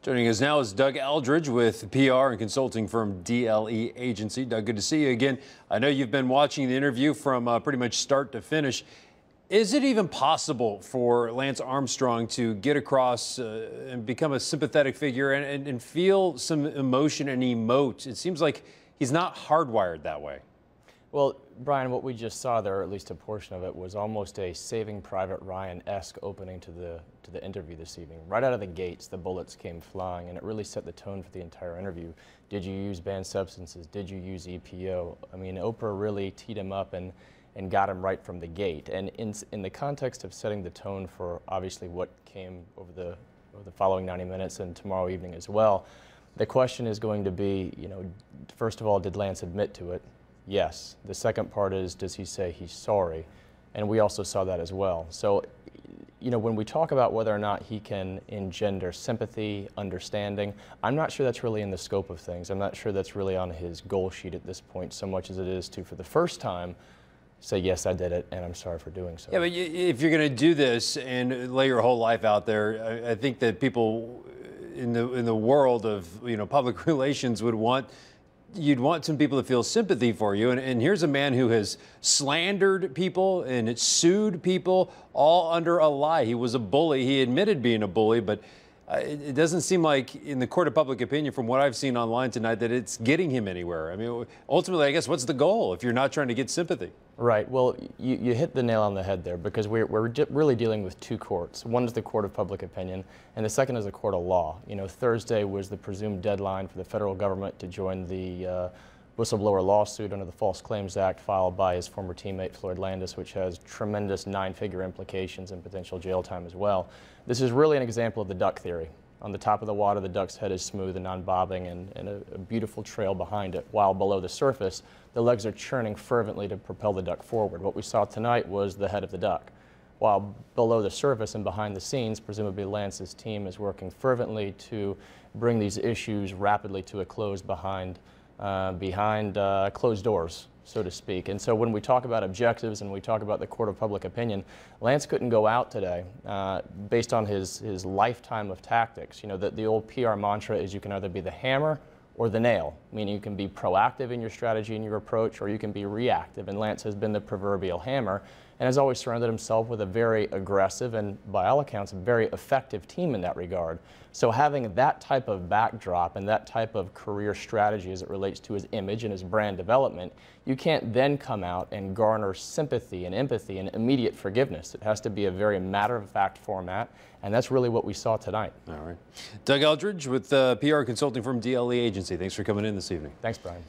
Joining us now is Doug Eldridge with PR and consulting firm DLE Agency. Doug, good to see you again. I know you've been watching the interview from pretty much start to finish. Is it even possible for Lance Armstrong to get across and become a sympathetic figure and feel some emotion and emote? It seems like he's not hardwired that way. Well, Brian, what we just saw there, or at least a portion of it, was almost a Saving Private Ryan-esque opening to the interview this evening. Right out of the gates, the bullets came flying, and it really set the tone for the entire interview. Did you use banned substances? Did you use EPO? I mean, Oprah really teed him up and got him right from the gate. And in the context of setting the tone for obviously what came over the following 90 minutes and tomorrow evening as well, the question is going to be, first of all, did Lance admit to it? Yes. The second part is, does he say he's sorry? And we also saw that as well. So, when we talk about whether or not he can engender sympathy, understanding, I'm not sure that's really in the scope of things. I'm not sure that's really on his goal sheet at this point so much as it is to, for the first time, say, yes, I did it, and I'm sorry for doing so. Yeah, but if you're going to do this and lay your whole life out there, I think that people in the world of public relations you'd want some people to feel sympathy for you. And here's a man who has slandered people and sued people all under a lie. He was a bully. He admitted being a bully, but it doesn't seem like in the court of public opinion, from what I've seen online tonight, that it's getting him anywhere. I mean, ultimately, I guess, what's the goal if you're not trying to get sympathy? Right. Well, you hit the nail on the head there, because we're really dealing with two courts. One is the court of public opinion, and the second is the court of law. Thursday was the presumed deadline for the federal government to join the whistleblower lawsuit under the False Claims Act filed by his former teammate Floyd Landis, which has tremendous nine-figure implications and potential jail time as well. This is really an example of the duck theory. On the top of the water, the duck's head is smooth and non-bobbing, and a beautiful trail behind it, while below the surface, the legs are churning fervently to propel the duck forward. What we saw tonight was the head of the duck, while below the surface and behind the scenes, presumably Lance's team is working fervently to bring these issues rapidly to a close behind closed doors, so to speak. And so when we talk about objectives and we talk about the court of public opinion, Lance couldn't go out today based on his lifetime of tactics. The old PR mantra is you can either be the hammer or the nail, meaning you can be proactive in your strategy and your approach, or you can be reactive. And Lance has been the proverbial hammer and has always surrounded himself with a very aggressive and, by all accounts, a very effective team in that regard. So having that type of backdrop and that type of career strategy as it relates to his image and his brand development, you can't then come out and garner sympathy and empathy and immediate forgiveness. It has to be a very matter-of-fact format, and that's really what we saw tonight. All right. Doug Eldridge with PR consulting firm DLE Agency. Thanks for coming in this evening. Thanks, Brian.